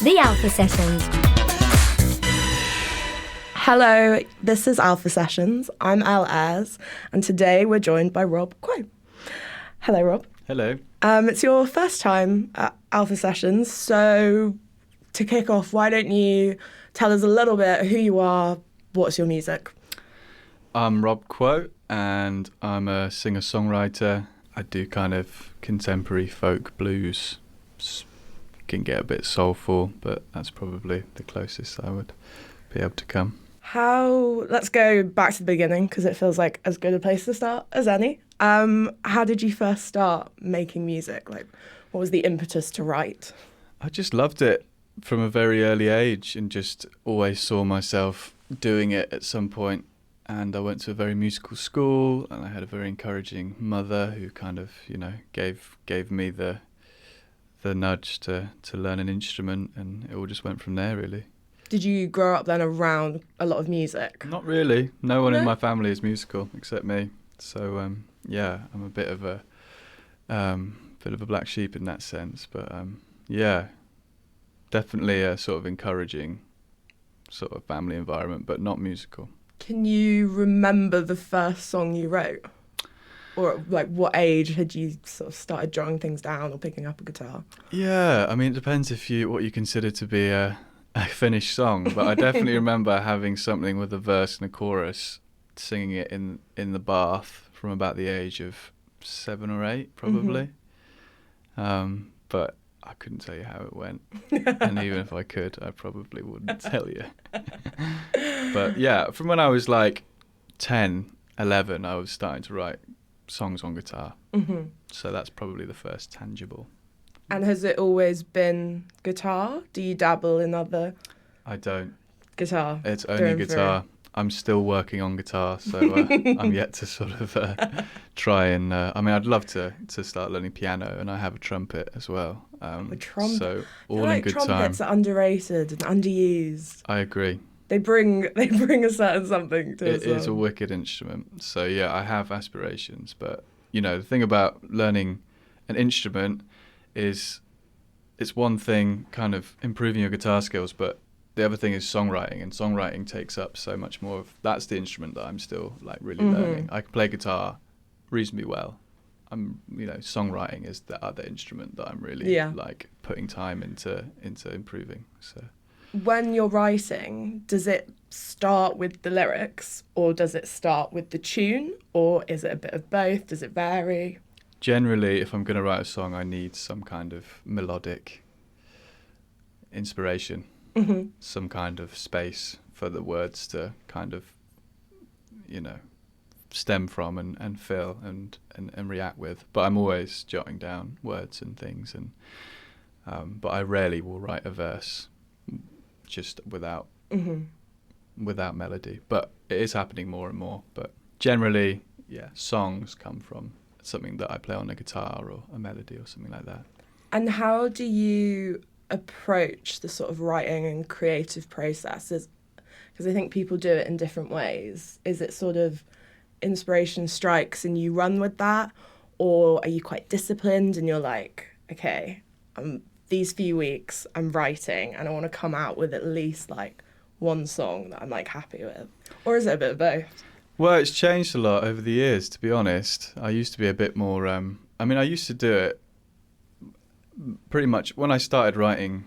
The Alpha Sessions. Hello, this is Alpha Sessions. I'm Elle Ayres, and today we're joined by Rob Quo. Hello, Rob. Hello. It's your first time at Alpha Sessions, so to kick off, why don't you tell us a little bit who you are, what's your music? I'm Rob Quo, and I'm a singer-songwriter. I do kind of contemporary folk blues. Can get a bit soulful, but that's probably the closest I would be able to come. Let's go back to the beginning, because it feels like as good a place to start as any. How did you first start making music? Like, what was the impetus to write? I just loved it from a very early age and just always saw myself doing it at some point. And I went to a very musical school, and I had a very encouraging mother who kind of, gave me the nudge to learn an instrument, and it all just went from there, really. Did you grow up then around a lot of music? Not really. No one in my family is musical except me. So I'm a bit of a black sheep in that sense. But definitely a sort of encouraging sort of family environment, but not musical. Can you remember the first song you wrote? Or like what age had you sort of started jotting things down or picking up a guitar? Yeah, I mean, it depends what you consider to be a finished song, but I definitely remember having something with a verse and a chorus, singing it in the bath from about the age of 7 or 8, probably. Mm-hmm. But I couldn't tell you how it went. And even if I could, I probably wouldn't tell you. But yeah, from when I was like 10, 11, I was starting to write songs on guitar. Mm-hmm. So that's probably the first tangible. And has it always been guitar? Do you dabble in other? I don't. Guitar? It's only guitar. I'm still working on guitar, so I'm yet to sort of try and... I'd love to start learning piano, and I have a trumpet as well. A trumpet? So all in good time. Trumpets are underrated and underused. I agree. They bring a certain something to it. It's a wicked instrument. So yeah, I have aspirations, but the thing about learning an instrument is it's one thing kind of improving your guitar skills, but the other thing is songwriting, and songwriting takes up so much more of... That's the instrument that I'm still like really learning. I can play guitar reasonably well. Songwriting is the other instrument that I'm really like putting time into improving. So when you're writing, does it start with the lyrics, or does it start with the tune, or is it a bit of both? Does it vary? Generally, if I'm going to write a song, I need some kind of melodic inspiration, some kind of space for the words to kind of, stem from and fill and react with. But I'm always jotting down words and things, but I rarely will write a verse just without melody. But it is happening more and more. But generally, songs come from something that I play on a guitar or a melody or something like that. And how do you approach the sort of writing and creative processes? Because I think people do it in different ways. Is it sort of inspiration strikes and you run with that? Or are you quite disciplined and you're like, okay, these few weeks I'm writing and I want to come out with at least like one song that I'm like happy with? Or is it a bit of both? Well, it's changed a lot over the years, to be honest. I used to be a bit more... I used to do it pretty much... When I started writing,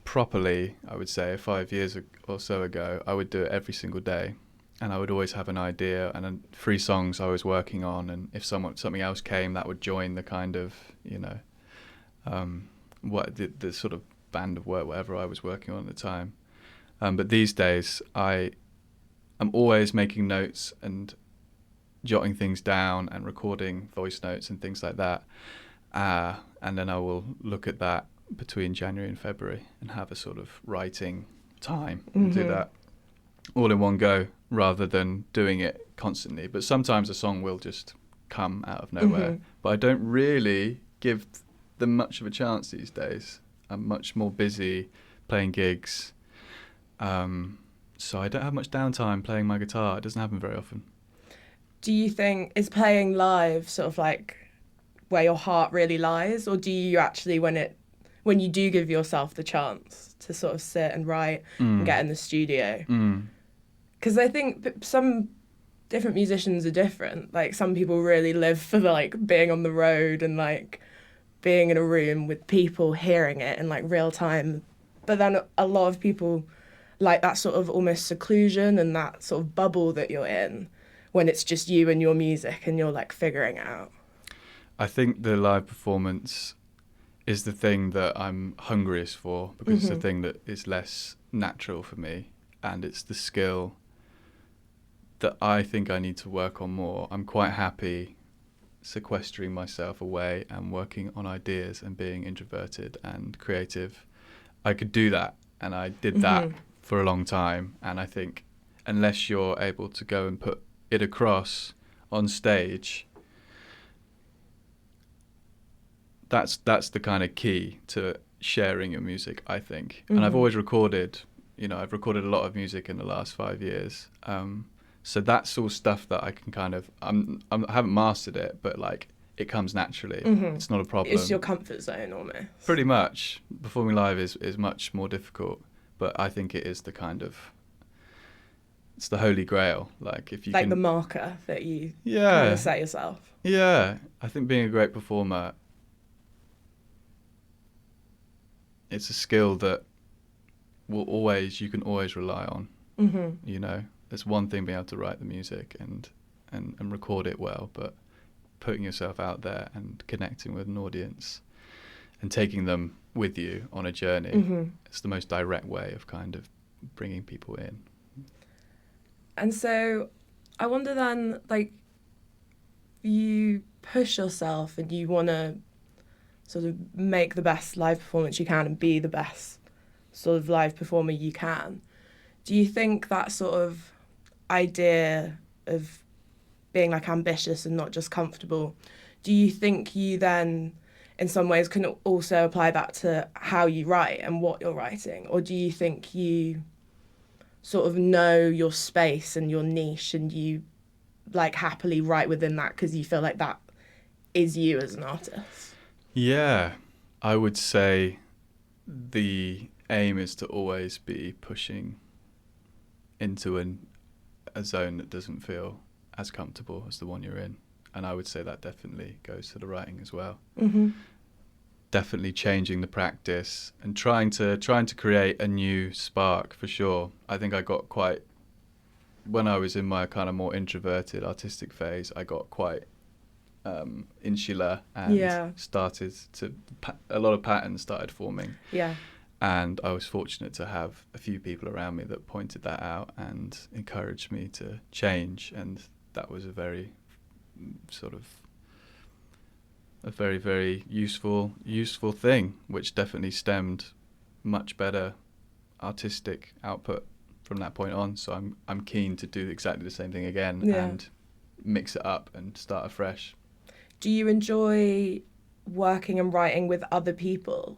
properly, I would say 5 years or so ago, I would do it every single day. And I would always have an idea and then 3 songs I was working on. And if something else came, that would join the kind of, the sort of band of work, whatever I was working on at the time. But these days, I'm always making notes and jotting things down and recording voice notes and things like that. And then I will look at that between January and February and have a sort of writing time and do that all in one go rather than doing it constantly. But sometimes a song will just come out of nowhere. But I don't really give them much of a chance these days. I'm much more busy playing gigs. So I don't have much downtime playing my guitar. It doesn't happen very often. Do you think, is playing live sort of like where your heart really lies? Or do you actually, when when you do give yourself the chance to sort of sit and write and get in the studio. Because I think some different musicians are different. Like, some people really live for the, like, being on the road and, like, being in a room with people hearing it in, like, real time. But then a lot of people like that sort of almost seclusion and that sort of bubble that you're in when it's just you and your music and you're, like, figuring it out. I think the live performance is the thing that I'm hungriest for, because it's the thing that is less natural for me, and it's the skill that I think I need to work on more. I'm quite happy sequestering myself away and working on ideas and being introverted and creative. I could do that, and I did that for a long time, and I think unless you're able to go and put it across on stage, that's the kind of key to sharing your music, I think. And I've always recorded, I've recorded a lot of music in the last 5 years. So that's all stuff that I can kind of, I haven't mastered it, but, like, it comes naturally. It's not a problem. It's your comfort zone almost. Pretty much. Performing live is much more difficult, but I think it is the kind of, it's the holy grail. Like, if you like can, the marker that you kind of set yourself. Yeah. I think being a great performer, it's a skill that you can always rely on. There's one thing being able to write the music and record it well, but putting yourself out there and connecting with an audience and taking them with you on a journey, it's the most direct way of kind of bringing people in. And so I wonder then, like, you push yourself and you want to sort of make the best live performance you can and be the best sort of live performer you can. Do you think that sort of idea of being, like, ambitious and not just comfortable, do you think you then in some ways can also apply that to how you write and what you're writing? Or do you think you sort of know your space and your niche and you, like, happily write within that because you feel like that is you as an artist? Yeah, I would say the aim is to always be pushing into a zone that doesn't feel as comfortable as the one you're in. And I would say that definitely goes to the writing as well. Definitely changing the practice and trying to create a new spark, for sure. I think I got quite, when I was in my kind of more introverted artistic phase, I got quite insular and started to, a lot of patterns started forming. And I was fortunate to have a few people around me that pointed that out and encouraged me to change, and that was a very very useful thing, which definitely stemmed much better artistic output from that point on. So I'm keen to do exactly the same thing again and mix it up and start afresh. Do you enjoy working and writing with other people?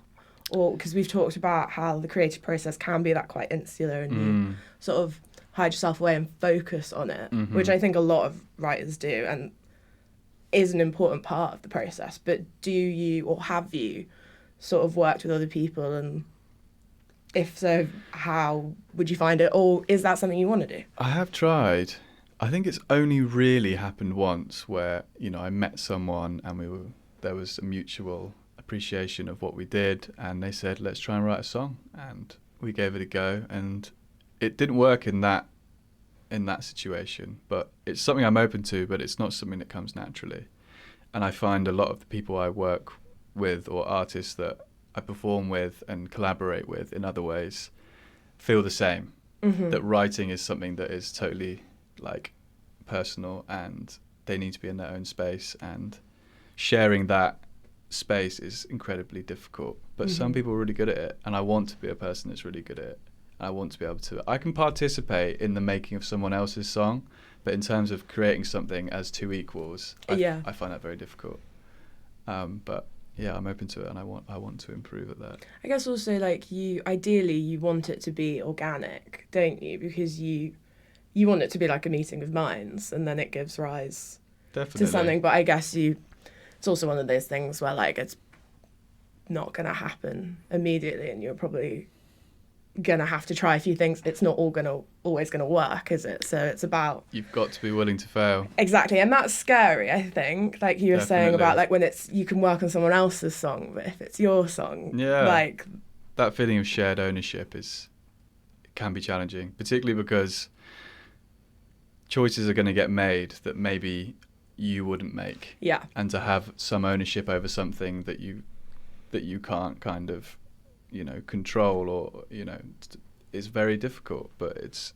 Or, because we've talked about how the creative process can be that quite insular and you sort of hide yourself away and focus on it, which I think a lot of writers do and is an important part of the process. But do you, or have you, sort of worked with other people, and if so, how would you find it, or is that something you want to do? I have tried. I think it's only really happened once where, I met someone and there was a mutual appreciation of what we did, and they said, let's try and write a song, and we gave it a go, and it didn't work in that situation, but it's something I'm open to, but it's not something that comes naturally. And I find a lot of the people I work with, or artists that I perform with and collaborate with in other ways, feel the same, that writing is something that is totally, like, personal, and they need to be in their own space, and sharing that space is incredibly difficult. But some people are really good at it, and I want to be a person that's really good at it. I want to be able to, I can participate in the making of someone else's song, but in terms of creating something as two equals, I find that very difficult. But yeah, I'm open to it, and I want to improve at that. I guess also, like, ideally you want it to be organic, don't you? Because you want it to be like a meeting of minds, and then it gives rise to something. But I guess it's also one of those things where, like, it's not going to happen immediately, and you're probably going to have to try a few things. It's not always going to work, is it? So it's about... You've got to be willing to fail. Exactly, and that's scary, I think. Like you were saying about like when you can work on someone else's song, but if it's your song, like... That feeling of shared ownership can be challenging, particularly because choices are going to get made that maybe you wouldn't make. Yeah. And to have some ownership over something that you can't kind of, control, or, is very difficult, but it's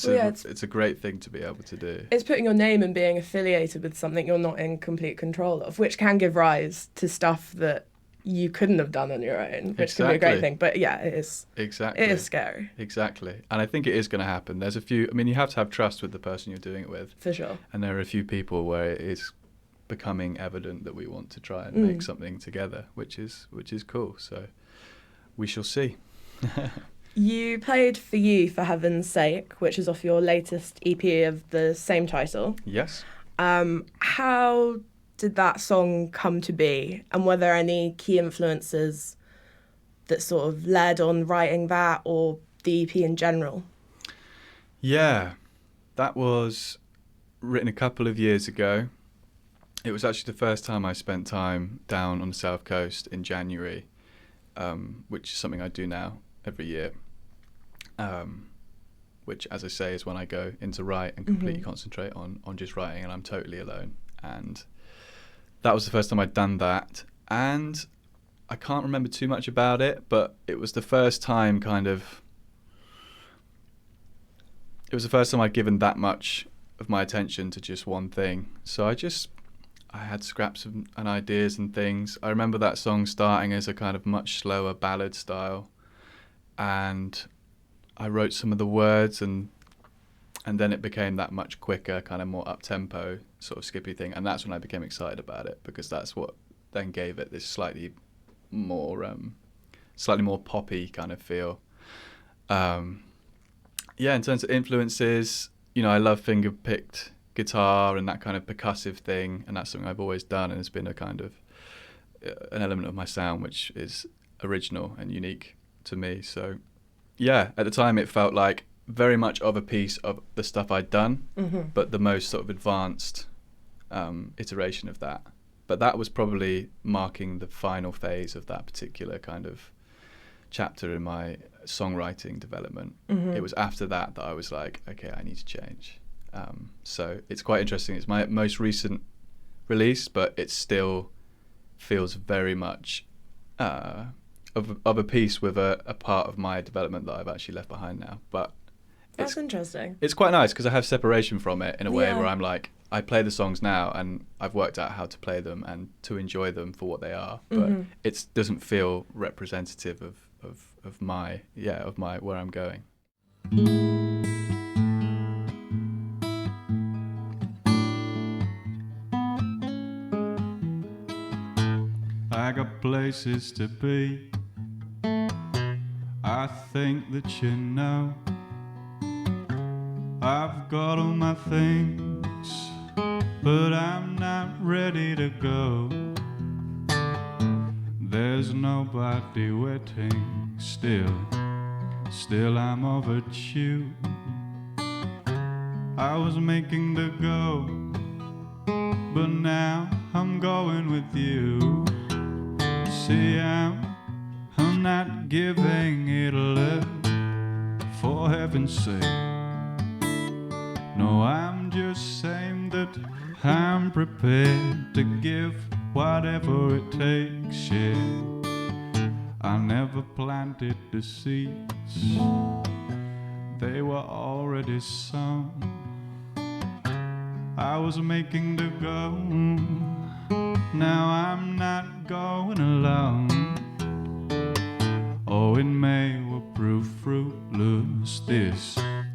a great thing to be able to do. It's putting your name and being affiliated with something you're not in complete control of, which can give rise to stuff that you couldn't have done on your own, which can be a great thing. But yeah, it is. Exactly. It is scary. Exactly. And I think it is going to happen. There's a few, you have to have trust with the person you're doing it with. For sure. And there are a few people where it is becoming evident that we want to try and make something together, which is cool. So we shall see. You played For You, For Heaven's Sake, which is off your latest EP of the same title. Yes. How did that song come to be, and were there any key influences that sort of led on writing that, or the EP in general? Yeah, that was written a couple of years ago. It was actually the first time I spent time down on the South Coast in January, which is something I do now every year, which, as I say, is when I go in to write and completely concentrate on just writing, and I'm totally alone. And that was the first time I'd done that, and I can't remember too much about it, but it was the first time I'd given that much of my attention to just one thing. So I had scraps and ideas and things. I remember that song starting as a kind of much slower ballad style, and I wrote some of the words, and then it became that much quicker, kind of more up-tempo, sort of skippy thing. And that's when I became excited about it, because that's what then gave it this slightly more poppy kind of feel. In terms of influences, I love finger-picked guitar and that kind of percussive thing, and that's something I've always done, and it's been a kind of an element of my sound which is original and unique to me. So, yeah, at the time it felt like very much of a piece of the stuff I'd done, but the most sort of advanced iteration of that. But that was probably marking the final phase of that particular kind of chapter in my songwriting development. It was after that I was like, okay, I need to change. So it's quite interesting. It's my most recent release, but it still feels very much of a piece with a part of my development that I've actually left behind now. But that's interesting. It's quite nice because I have separation from it in a way where I'm like, I play the songs now and I've worked out how to play them and to enjoy them for what they are, but it doesn't feel representative of my where I'm going. I got places to be, I think that you know. I've got all my things, but I'm not ready to go. There's nobody waiting, still I'm overdue. I was making the go, but now I'm going with you. See, I'm not giving it a look, for heaven's sake. No, I'm just saying that I'm prepared to give whatever it takes, yeah. I never planted the seeds, they were already sown. I was making the go, now I'm not going alone. Oh, it may well prove fruitless,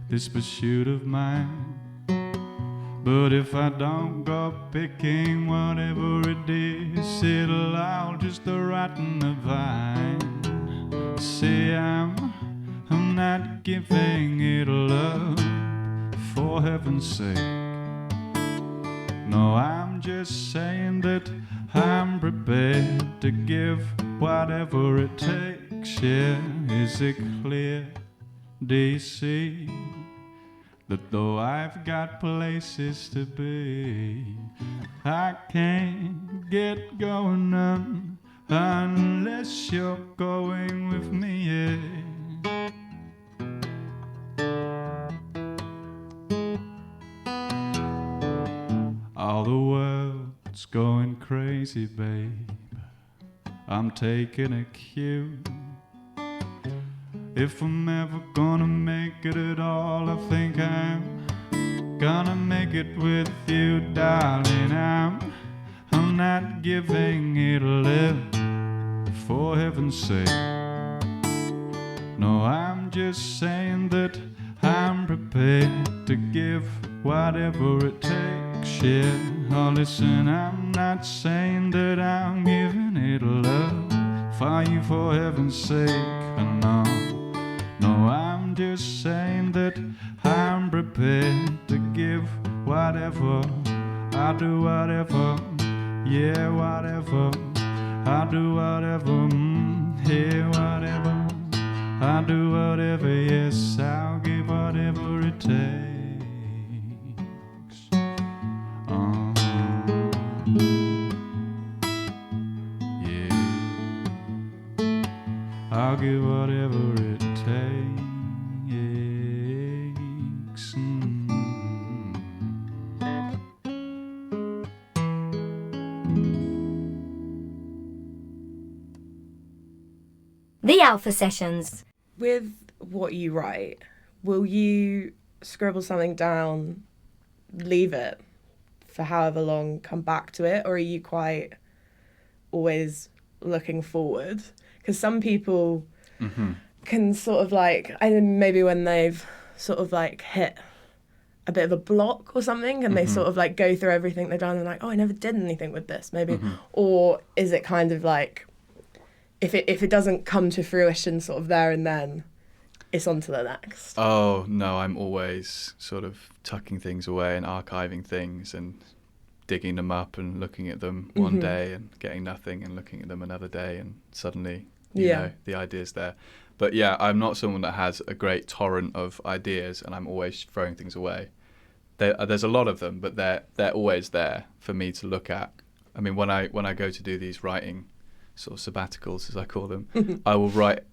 this pursuit of mine. But if I don't go picking whatever it is, it'll all just rot in the vine. See, I'm not giving it up, for heaven's sake. No, I'm just saying that I'm prepared to give whatever it takes, yeah. Is it clear, do you see, that though I've got places to be, I can't get going on unless you're going with me, yeah. All the world's going crazy, babe. I'm taking a cue. If I'm ever gonna make it at all, I think I'm gonna make it with you, darling. I'm not giving it a lip, for heaven's sake. No, I'm just saying that I'm prepared to give whatever it takes, yeah. Oh, listen, I'm not saying that I'm giving it a love for you, for heaven's sake. No, no, I'm just saying that I'm prepared to give whatever. I'll do whatever, yeah, whatever. I'll do whatever, yeah, whatever. I'll do whatever, yes, I'll give whatever it takes. Yeah, I'll give whatever it takes. The Alpha Sessions. With what you write, will you scribble something down, leave it for however long, come back to it, or are you quite always looking forward? Because some people can sort of like, I don't know, maybe when they've sort of like hit a bit of a block or something, and they sort of like go through everything they've done and like, oh, I never did anything with this, maybe. Or is it kind of like, if it doesn't come to fruition sort of there and then, it's on to the next? Oh, no, I'm always sort of tucking things away and archiving things and digging them up and looking at them one day and getting nothing and looking at them another day and suddenly, you know, the idea's there. But yeah, I'm not someone that has a great torrent of ideas and I'm always throwing things away. There's a lot of them, but they're always there for me to look at. I mean, when I go to do these writing sort of sabbaticals, as I call them, I will write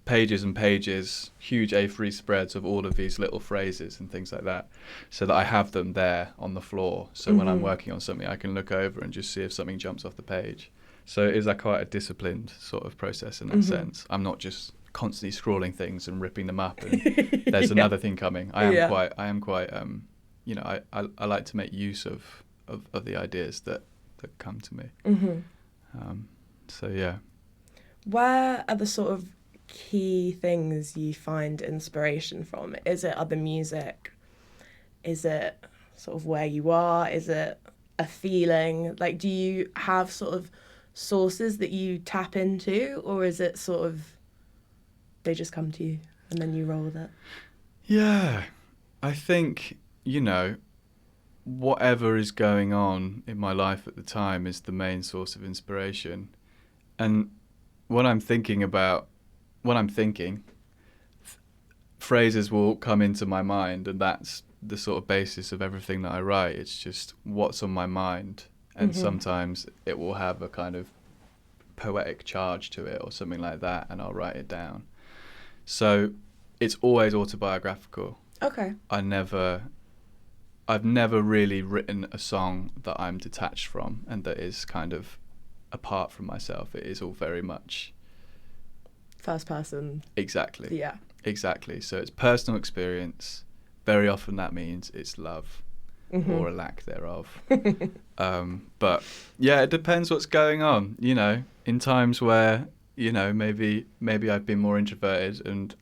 pages and pages, huge A3 spreads of all of these little phrases and things like that, so that I have them there on the floor. So when I'm working on something, I can look over and just see if something jumps off the page. So it is quite a disciplined sort of process in that sense. I'm not just constantly scrawling things and ripping them up and there's another thing coming. I am quite you know, I like to make use of the ideas that come to me. So yeah. Where are the sort of key things you find inspiration from? Is it other music? Is it sort of where you are? Is it a feeling? Like, do you have sort of sources that you tap into, or is it sort of they just come to you and then you roll with it? Yeah, I think, you know, whatever is going on in my life at the time is the main source of inspiration. And when I'm thinking, phrases will come into my mind, and that's the sort of basis of everything that I write. It's just what's on my mind, and sometimes it will have a kind of poetic charge to it or something like that, and I'll write it down. So it's always autobiographical. Okay. I've never really written a song that I'm detached from and that is kind of apart from myself. It is all very much first person. Exactly. Yeah. Exactly. So it's personal experience. Very often that means it's love or a lack thereof. But yeah, it depends what's going on. You know, in times where, you know, maybe I've been more introverted and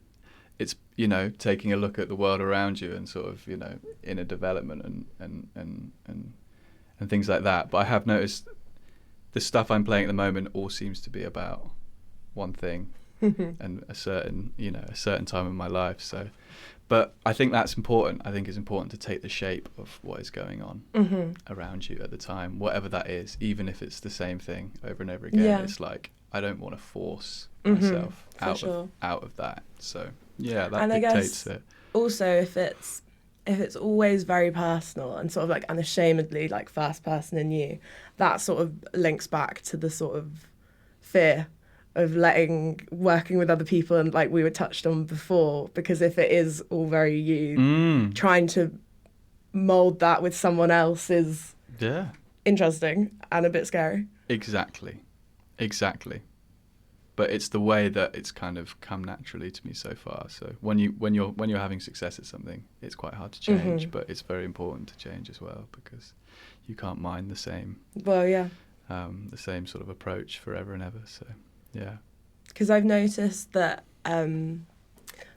it's, you know, taking a look at the world around you and sort of, you know, inner development and things like that. But I have noticed the stuff I'm playing at the moment all seems to be about one thing and a certain time in my life. So, but I think that's important. I think it's important to take the shape of what is going on around you at the time, whatever that is, even if it's the same thing over and over again. Yeah. It's like, I don't want to force Mhm, myself for sure. out of that. So yeah, that And I dictates guess it. also if it's always very personal and sort of like unashamedly like first person in you, that sort of links back to the sort of fear of working with other people, and like we were touched on before, because if it is all very you, trying to mold that with someone else is Yeah, interesting and a bit scary. exactly. But it's the way that it's kind of come naturally to me so far. So when you're having success at something, it's quite hard to change, but it's very important to change as well, because you can't mind the same Well, yeah. the same sort of approach forever and ever. So yeah. Because I've noticed that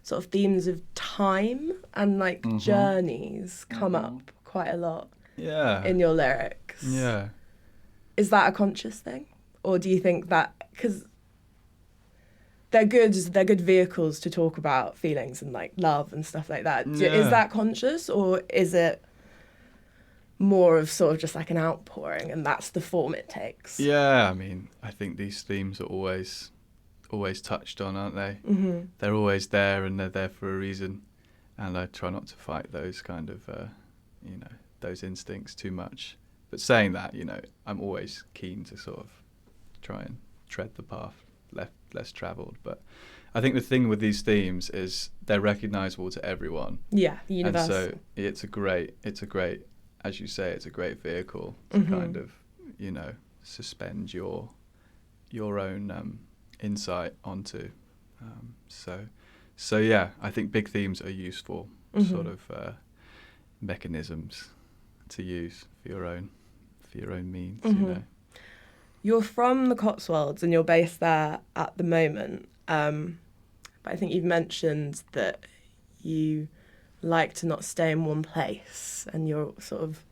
sort of themes of time and like journeys come up quite a lot Yeah. in your lyrics. Yeah. Is that a conscious thing? Or do you think that, because they're good vehicles to talk about feelings and like love and stuff like that. Yeah. Is that conscious, or is it more of sort of just like an outpouring and that's the form it takes? Yeah, I mean, I think these themes are always touched on, aren't they? Mm-hmm. They're always there, and they're there for a reason. And I try not to fight those kind of, those instincts too much. But saying that, I'm always keen to sort of try and tread the path less travelled. But I think the thing with these themes is they're recognisable to everyone. Yeah, universal. And so it's a great, as you say, it's a great vehicle to kind of, suspend your own insight onto. So yeah, I think big themes are useful sort of mechanisms to use for your own means. You're from the Cotswolds and you're based there at the moment, but I think you've mentioned that you like to not stay in one place, and you're sort of,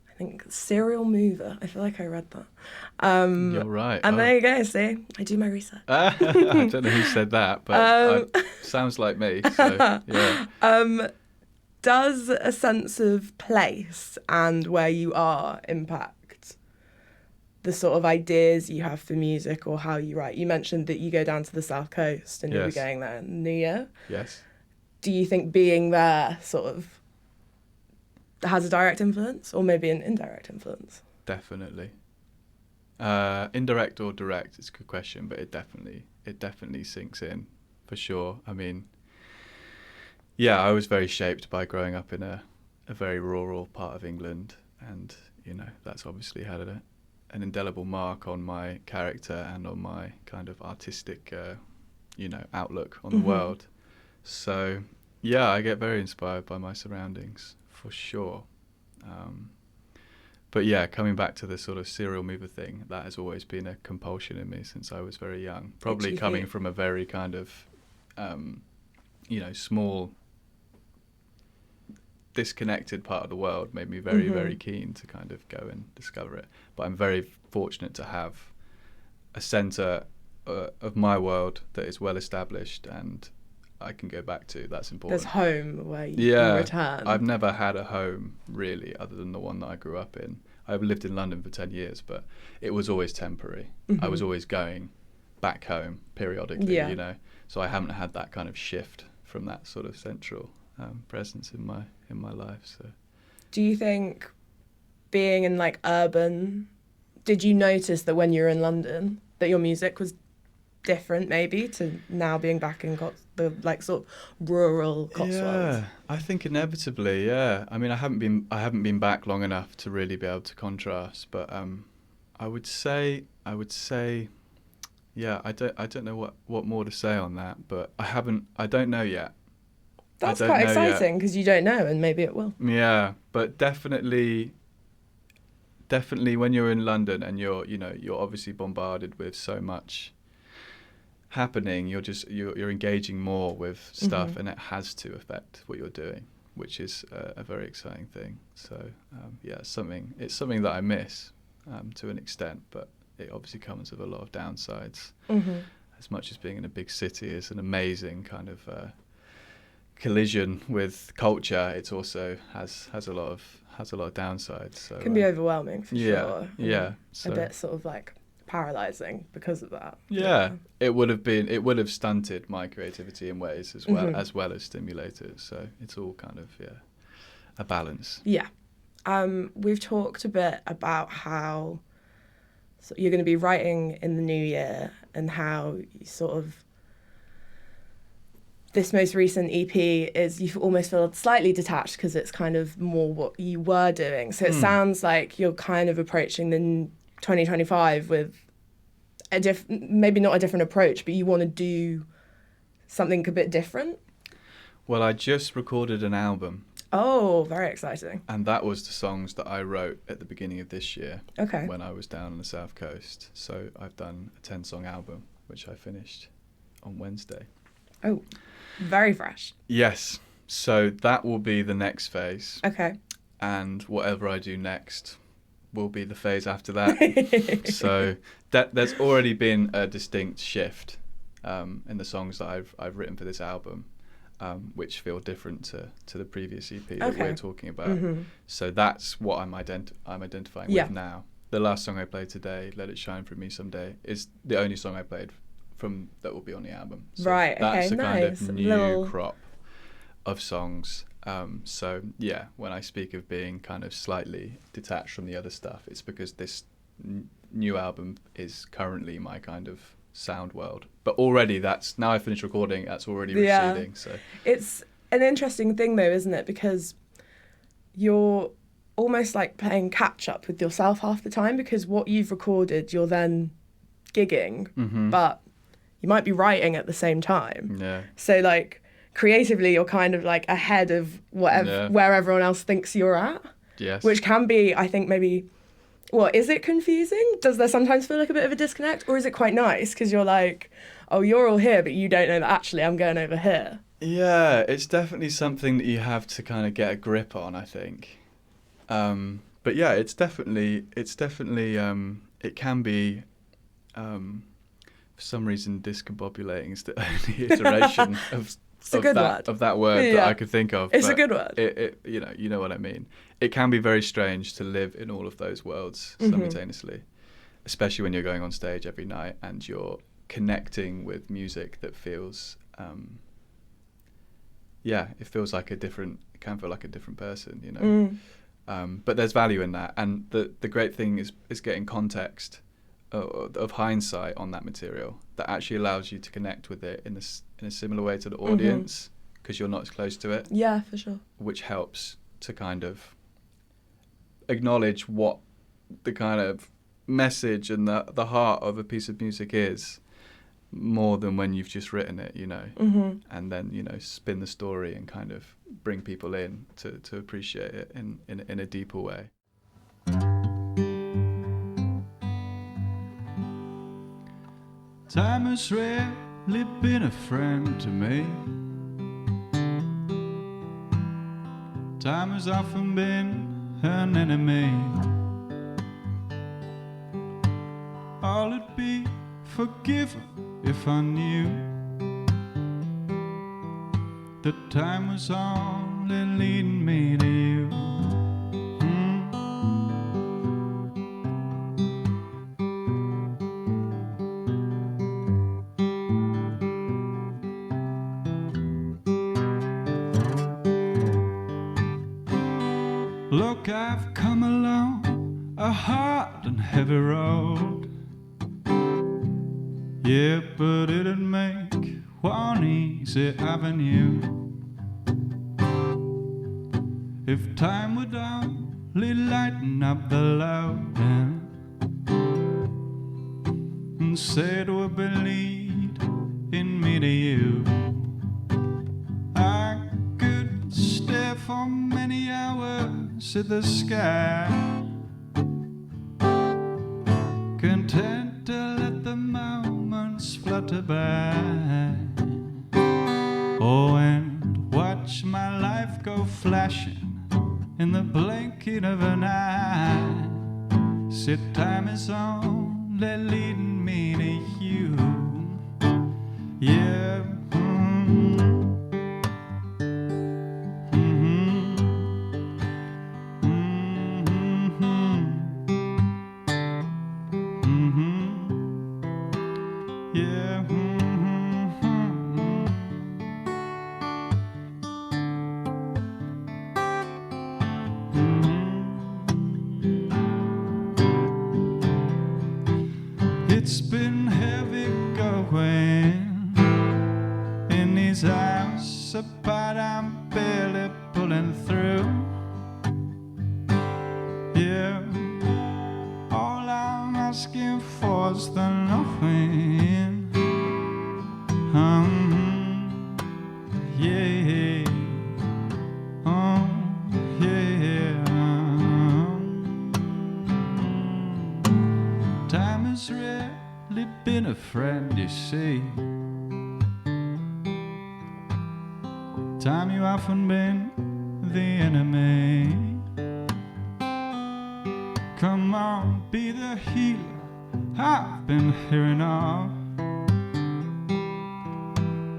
I think, serial mover. I feel like I read that. You're right. And there you go, see? I do my research. I don't know who said that, but sounds like me. So, yeah. Does a sense of place and where you are impact the sort of ideas you have for music or how you write? You mentioned that you go down to the South Coast and you'll be Yes. going there in the new year. Yes. Do you think being there sort of has a direct influence, or maybe an indirect influence? Definitely. Indirect or direct, it's a good question, but it definitely sinks in, for sure. I mean, yeah, I was very shaped by growing up in a very rural part of England, and that's obviously had an indelible mark on my character and on my kind of artistic outlook on the world. So yeah, I get very inspired by my surroundings, for sure. But yeah, coming back to the sort of serial mover thing, that has always been a compulsion in me since I was very young. Probably coming from a very kind of, small, disconnected part of the world made me very, very keen to kind of go and discover it. But I'm very fortunate to have a centre of my world that is well established and I can go back to. That's important. There's home where you can return. I've never had a home really other than the one that I grew up in. I've lived in London for 10 years, but it was always temporary. I was always going back home periodically, so I haven't had that kind of shift from that sort of central presence in my life. So do you think being in like urban, did you notice that when you were in London that your music was different maybe to now being back in the like sort of rural Cotswolds? Yeah, I think inevitably, yeah. I mean, I haven't been back long enough to really be able to contrast, but I would say, yeah. I don't know what more to say on that, but I don't know yet. That's quite exciting because you don't know, and maybe it will. Yeah, but definitely when you're in London and you're obviously bombarded with so much happening, you're engaging more with stuff, and it has to affect what you're doing, which is a very exciting thing. So yeah, it's something that I miss to an extent, but it obviously comes with a lot of downsides. As much as being in a big city is an amazing kind of collision with culture, it also has a lot of downsides. So can be overwhelming for sure. Yeah. A bit sort of like paralyzing because of that. Yeah. It would have stunted my creativity in ways as well, as well as stimulated. So it's all kind of, a balance. Yeah. We've talked a bit about how you're going to be writing in the new year and how you sort of, this most recent EP is, you almost feel slightly detached because it's kind of more what you were doing. So it sounds like you're kind of approaching the 2025 with maybe not a different approach, but you want to do something a bit different. Well, I just recorded an album. Oh, very exciting. And that was the songs that I wrote at the beginning of this year. Okay. When I was down on the South Coast. So I've done a 10-song album, which I finished on Wednesday. Oh, very fresh. Yes. So that will be the next phase. Okay. And whatever I do next will be the phase after that. So there's already been a distinct shift in the songs that I've written for this album. Which feel different to the previous EP that we're talking about. So that's what I'm identifying with now. The last song I played today, Let It Shine For Me Someday, is the only song I played from that will be on the album. So right, that's okay, a kind of new crop of songs. So yeah, when I speak of being kind of slightly detached from the other stuff, it's because this new album is currently my kind of sound world, but already now I finished recording, that's already receding. So it's an interesting thing though, isn't it, because you're almost like playing catch up with yourself half the time, because what you've recorded you're then gigging, but you might be writing at the same time. So like creatively you're kind of like ahead of where everyone else thinks you're at. Which can be, I think, maybe, well, is it confusing? Does there sometimes feel like a bit of a disconnect? Or is it quite nice because you're like, oh, you're all here, but you don't know that actually I'm going over here? Yeah, it's definitely something that you have to kind of get a grip on, I think. But yeah, it's definitely, it can be, for some reason, discombobulating is the only iteration of that word that I could think of. It's a good word. It you know what I mean. It can be very strange to live in all of those worlds simultaneously, especially when you're going on stage every night and you're connecting with music that feels, it feels like it can feel like a different person, you know. But there's value in that, and the great thing is getting context of hindsight on that material that actually allows you to connect with it in a similar way to the audience, because you're not as close to it. Yeah, for sure. Which helps to kind of acknowledge what the kind of message and the heart of a piece of music is, more than when you've just written it, you know, and then, you know, spin the story and kind of bring people in to appreciate it in a deeper way. Time has rarely been a friend to me. Time has often been an enemy. All it be forgiven if I knew that time was only leading me to you. Look, I've come along a hard and heavy road. Yeah, but it'd make one easy avenue if time would only lighten up the load and say it would be lead in me to you. I could stare for many hours at the sky, content to let the moments flutter by. Oh, and watch my life go flashing in the blinking of an eye. Said time is only leading me to you. Yeah. Mm-hmm. Yeah. It's been heavy going in these hours, but I'm barely pulling through. Yeah, all I'm asking for is the knowing. Yeah. Oh, yeah. Time has really been a friend, you see. Time you often been the enemy. Come on, be the healer I've been hearing of.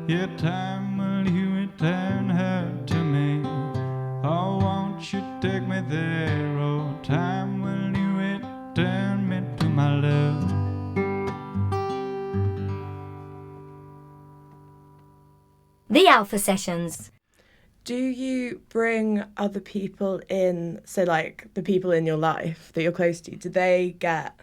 Yeah, time will you return her to me. Oh, won't you take me there? Oh, time will you return me to my love. The Alpha Sessions. Do you bring other people in, so like the people in your life that you're close to, do they get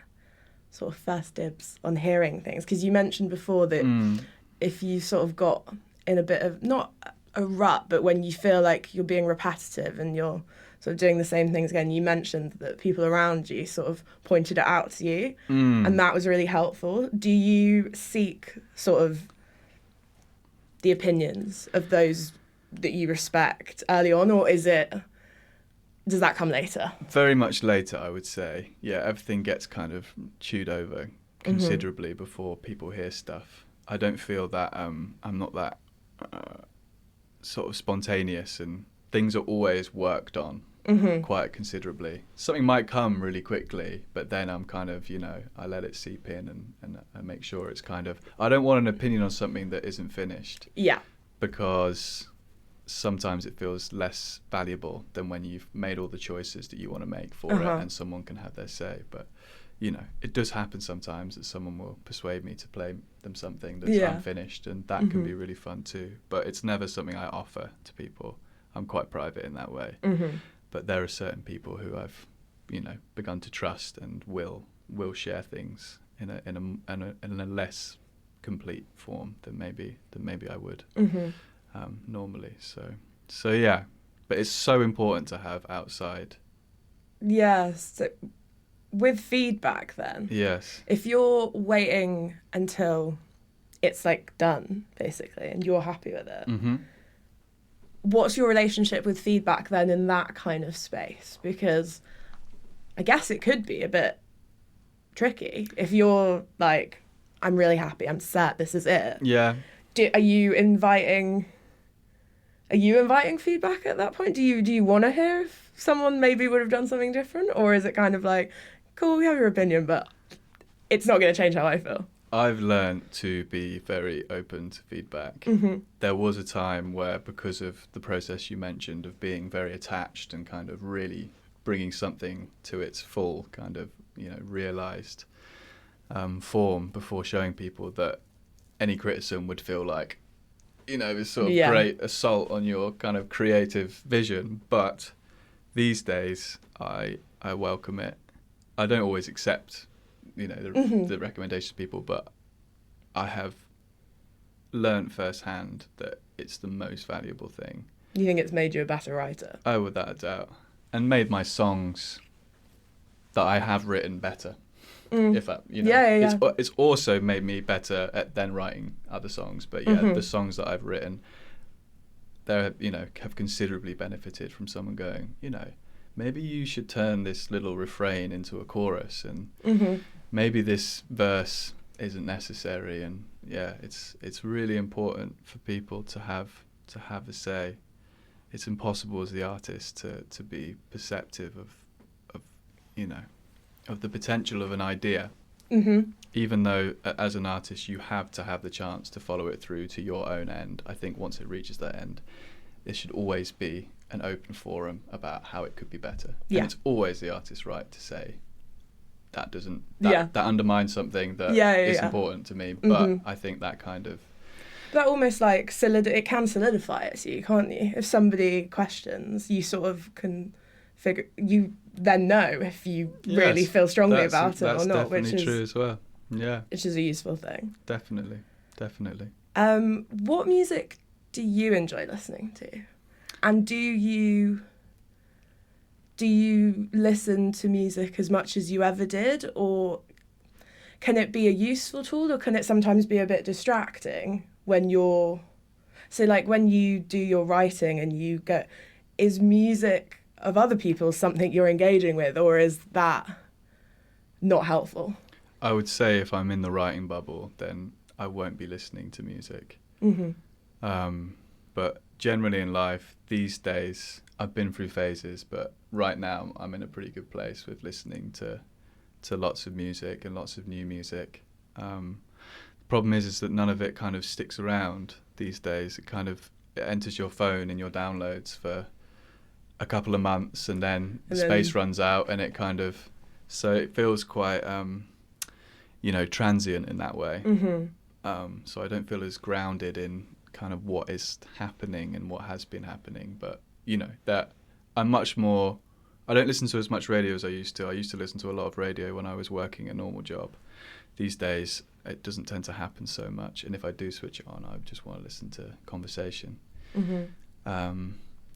sort of first dibs on hearing things? Because you mentioned before that if you sort of got in a bit of, not a rut, but when you feel like you're being repetitive and you're sort of doing the same things again, you mentioned that people around you sort of pointed it out to you, and that was really helpful. Do you seek sort of the opinions of those that you respect early on, or does that come later? Very much later, I would say. Yeah, everything gets kind of chewed over considerably before people hear stuff. I don't feel that I'm not that sort of spontaneous, and things are always worked on quite considerably. Something might come really quickly, but then I'm kind of, I let it seep in and I make sure it's kind of, I don't want an opinion on something that isn't finished. Yeah. Because sometimes it feels less valuable than when you've made all the choices that you want to make for it and someone can have their say. But, it does happen sometimes that someone will persuade me to play them something that's unfinished, and that can be really fun too. But it's never something I offer to people. I'm quite private in that way. But there are certain people who I've, begun to trust and will share things in a less complete form than maybe I would. Normally. So yeah, but it's so important to have outside. Yes. So with feedback then, Yes. if you're waiting until it's like done basically and you're happy with it, what's your relationship with feedback then in that kind of space? Because I guess it could be a bit tricky if you're like, I'm really happy, I'm set, this is it. Yeah. Are you inviting feedback at that point? Do you want to hear if someone maybe would have done something different? Or is it kind of like, cool, we have your opinion, but it's not going to change how I feel? I've learned to be very open to feedback. There was a time where, because of the process you mentioned of being very attached and kind of really bringing something to its full kind of, realised form before showing people, that any criticism would feel like, this sort of great assault on your kind of creative vision. But these days, I welcome it. I don't always accept, the recommendations of people, but I have learned firsthand that it's the most valuable thing. You think it's made you a better writer? Oh, without a doubt. And made my songs that I have written better. If I, It's also made me better at then writing other songs. But the songs that I've written, they have considerably benefited from someone going, maybe you should turn this little refrain into a chorus, and maybe this verse isn't necessary. And it's really important for people to have a say. It's impossible as the artist to be perceptive of the potential of an idea, even though as an artist you have to have the chance to follow it through to your own end. I think once it reaches that end, it should always be an open forum about how it could be better. And it's always the artist's right to say, that doesn't Yeah. that undermines something that is important to me. But I think that kind of that almost like it can solidify it to you, can't you? If somebody questions, you sort of can you then know if you really feel strongly about it or not, which is true as well. Yeah, which is a useful thing. Definitely. What music do you enjoy listening to, and do you listen to music as much as you ever did, or can it be a useful tool, or can it sometimes be a bit distracting when when you do your writing and is music of other people something you're engaging with, or is that not helpful? I would say if I'm in the writing bubble, then I won't be listening to music. But generally in life these days, I've been through phases, but right now I'm in a pretty good place with listening to lots of music and lots of new music. The problem is that none of it kind of sticks around these days. It enters your phone and your downloads for a couple of months, and then the space runs out, and so it feels quite transient in that way. So I don't feel as grounded in kind of what is happening and what has been happening. But that I'm much more, I don't listen to as much radio as I used to. I used to listen to a lot of radio when I was working a normal job. These days it doesn't tend to happen so much, and if I do switch it on, I just want to listen to conversation.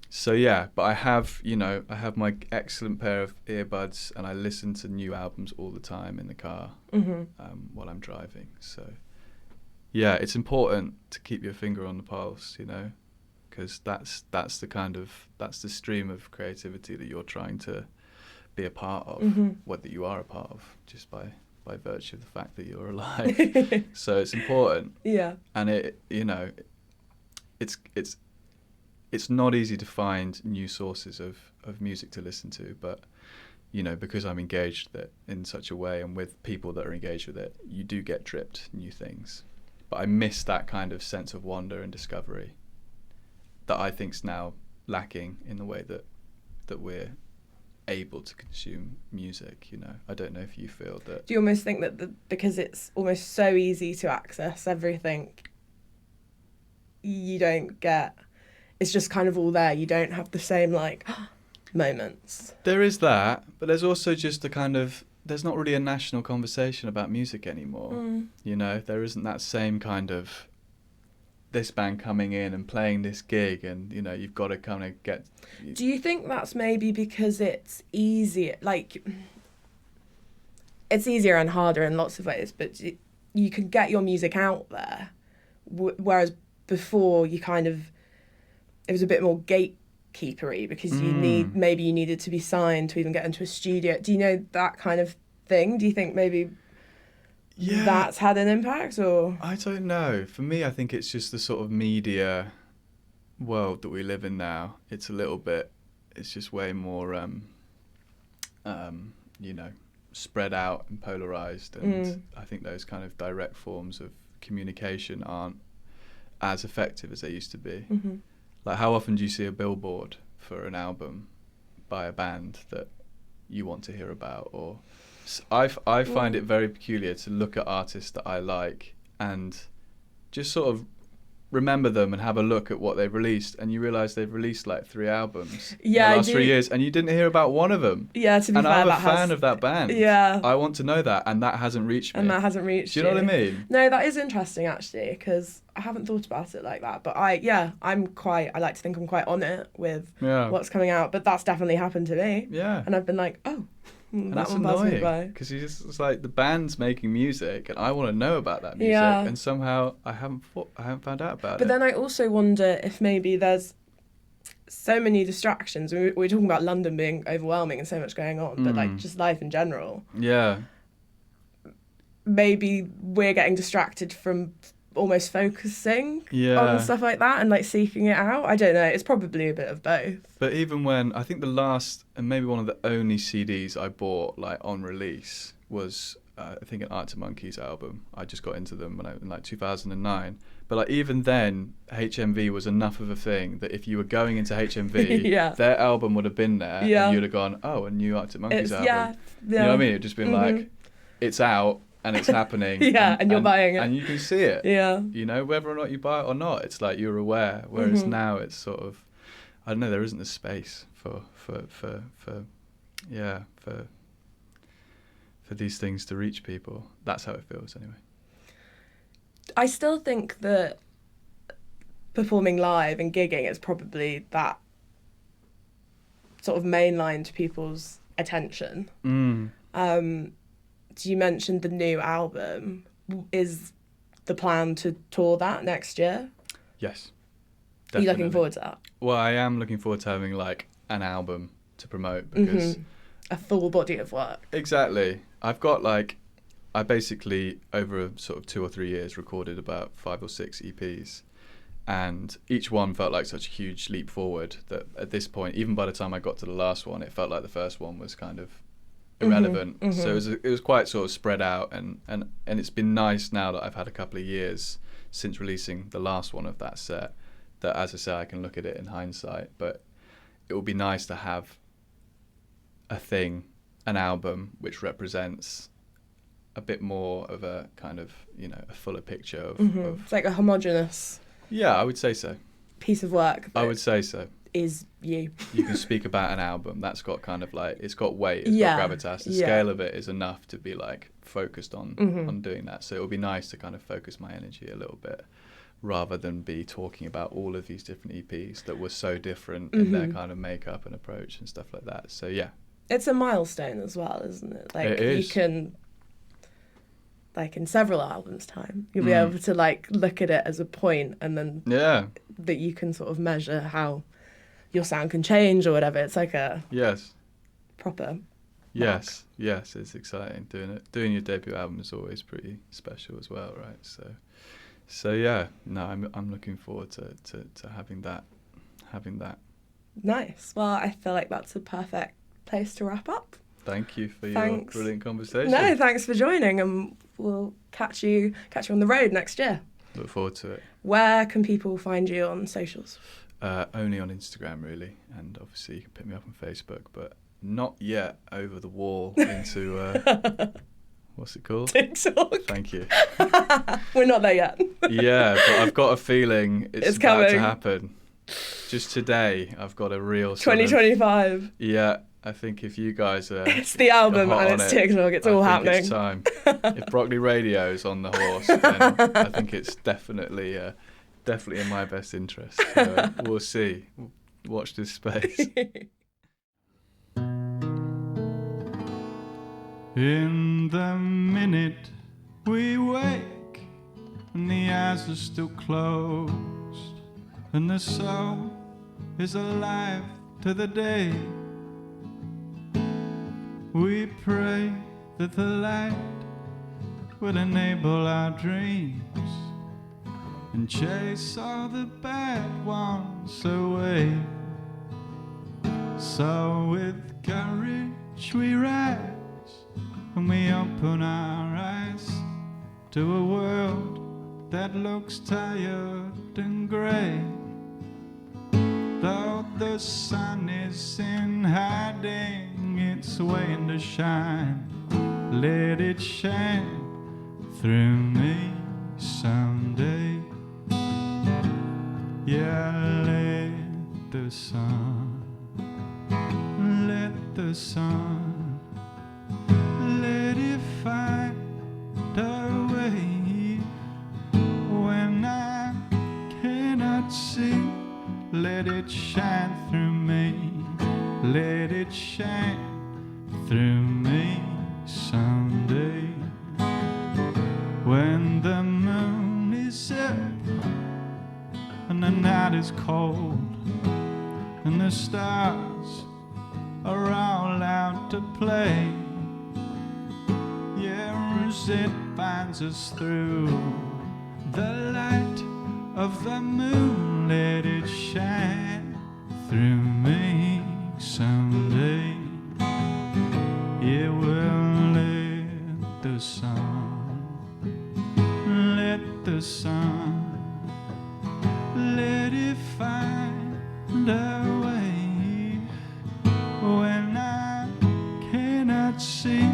So yeah, but I have my excellent pair of earbuds, and I listen to new albums all the time in the car while I'm driving. So yeah, it's important to keep your finger on the pulse, because that's the stream of creativity that you're trying to be a part of, what you are a part of, just by virtue of the fact that you're alive. So it's important. Yeah. And it's not easy to find new sources of music to listen to, but because I'm engaged with it in such a way and with people that are engaged with it, you do get dripped new things. But I miss that kind of sense of wonder and discovery that I think's now lacking in the way that we're able to consume music. I don't know if you feel that. Do you almost think that because it's almost so easy to access everything, you don't get, it's just kind of all there, you don't have the same moments? There is that, but there's also just there's not really a national conversation about music anymore. There isn't that same kind of this band coming in and playing this gig, and you've got to kind of get. Do you think that's maybe because it's easier, it's easier and harder in lots of ways, but you can get your music out there, whereas before it was a bit more gatekeepery because you needed to be signed to even get into a studio. Do you know that kind of thing? Do you think maybe that's had an impact, or? I don't know. For me, I think it's just the sort of media world that we live in now. It's just way more, spread out and polarized. And I think those kind of direct forms of communication aren't as effective as they used to be. Like, how often do you see a billboard for an album by a band that you want to hear about? Or I find it very peculiar to look at artists that I like and just sort of remember them and have a look at what they've released, and you realise they've released 3 albums in the last 3 years, and you didn't hear about one of them. Yeah, to be fair, I'm a fan of that band. Yeah. I want to know that, and that hasn't reached me. And that hasn't reached you. Do you know what I mean? No, that is interesting, actually, because I haven't thought about it like that. But I like to think I'm quite on it with what's coming out, but that's definitely happened to me. Yeah. And I've been like, oh, and that's annoying, because it's like the band's making music and I want to know about that music, and somehow I haven't found out about it. But then I also wonder if maybe there's so many distractions. We're talking about London being overwhelming and so much going on, but just life in general. Yeah. Maybe we're getting distracted from almost focusing on stuff like that and seeking it out. I don't know, it's probably a bit of both. But even when I think the last and maybe one of the only CDs I bought on release was I think an Arctic Monkeys album. I just got into them when in like 2009. But like even then, HMV was enough of a thing that if you were going into HMV, Yeah. their album would have been there, Yeah. and you'd have gone, oh, a new Arctic Monkeys album. Yeah. You know what I mean? It'd just been like, it's out and it's happening. Yeah, and you're buying it. And you can see it. Yeah. You know, whether or not you buy it or not, it's like you're aware. Whereas now it's sort of, I don't know, there isn't the space for these things to reach people. That's how it feels anyway. I still think that performing live and gigging is probably that sort of mainline to people's attention. So you mentioned the new album. Is the plan to tour that next year? Yes. Are you Definitely. looking forward to that? Well, I am looking forward to having like an album to promote because a full body of work. Exactly. I've got like, I basically over a sort of 2 or 3 years recorded about 5 or 6 EPs, and each one felt like such a huge leap forward that at this point, even by the time I got to the last one, it felt like the first one was kind of irrelevant. So it was quite sort of spread out, and it's been nice now that I've had a couple of years since releasing the last one of that set, that as I say, I can look at it in hindsight, but it would be nice to have a thing, an album, which represents a bit more of a kind of, you know, a fuller picture of It's like a homogenous yeah, I would say so. piece of work. I would say so. Is you. You can speak about an album that's got kind of like, it's got weight, it's Yeah, got gravitas. The yeah. scale of it is enough to be like focused on doing that. So it would be nice to kind of focus my energy a little bit rather than be talking about all of these different EPs that were so different in their kind of makeup and approach and stuff like that. So yeah. It's a milestone as well, isn't it? Like It is. You can, like in several albums' time, you'll be able to like look at it as a point, and then Yeah. that you can sort of measure how your sound can change or whatever. It's like a Yes. proper. Yes, it's exciting doing it. Doing your debut album is always pretty special as well, right? So yeah, no, I'm looking forward to having that. Nice. Well, I feel like that's a perfect place to wrap up. Thank you for Thanks. your brilliant conversation. No, thanks for joining, and we'll catch you on the road next year. Look forward to it. Where can people find you on socials? Only on Instagram really, and obviously you can pick me up on Facebook, but not yet over the wall into what's it called? TikTok. Thank you. We're not there yet. Yeah, but I've got a feeling it's about coming. to happen. Just today, I've got a real sort of- 2025. Yeah, I think if you guys are It's the album hot and on it's it, TikTok. It's I all think happening. It's time. If Broccoli Radio's on the horse, then I think it's definitely in my best interest. So we'll see. Watch this space. In the minute we wake and the eyes are still closed and the soul is alive to the day, we pray that the light will enable our dreams and chase all the bad ones away. So with courage we rise and we open our eyes to a world that looks tired and grey. Though the sun is in hiding, it's waiting to shine. Let it shine through me someday. Yeah, let the sun, let it find a way when I cannot see. Let it shine through me, let it shine through me someday. When the moon is up and the night is cold and the stars are all out to play, yeah, as it finds us through the light of the moon, let it shine through me someday. It will let the the sun, let it find a way. When I cannot see,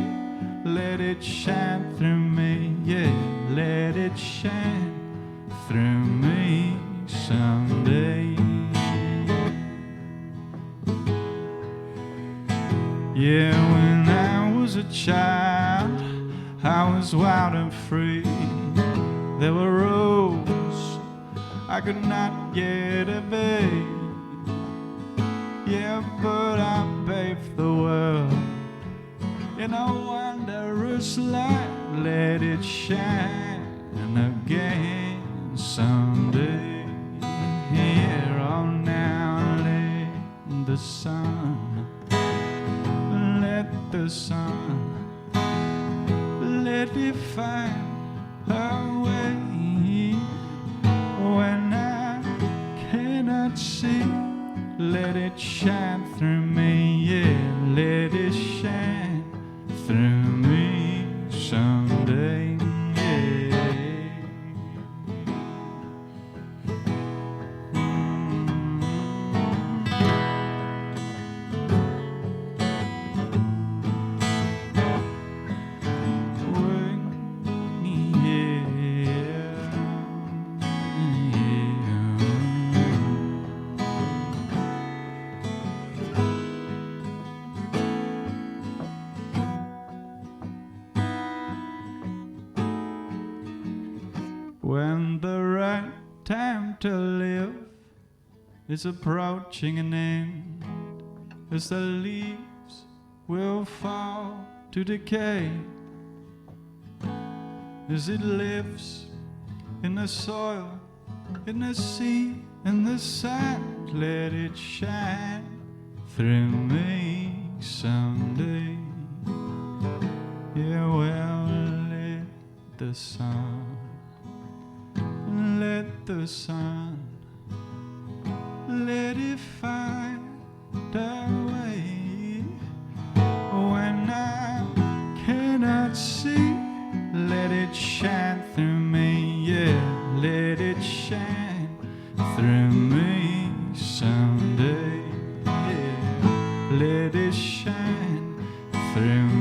let it shine through me, yeah, let it shine through me someday. Yeah, when I was a child, I was wild and free. There were roads I could not get obey. Yeah, but I paved the world in a wondrous light. Let it shine again someday. Here on now, let the sun, let the sun, let it find a way. When I cannot see, let it shine through me, yeah, let it shine through me someday, yeah. When the right time to live is approaching an end, as the leaves will fall to decay, as it lives in the soil, in the sea, in the sand, let it shine through me someday. Yeah, well, let the sun, let the sun, let it find a way. When I cannot see, let it shine through me, yeah, let it shine through me someday, yeah, let it shine through me.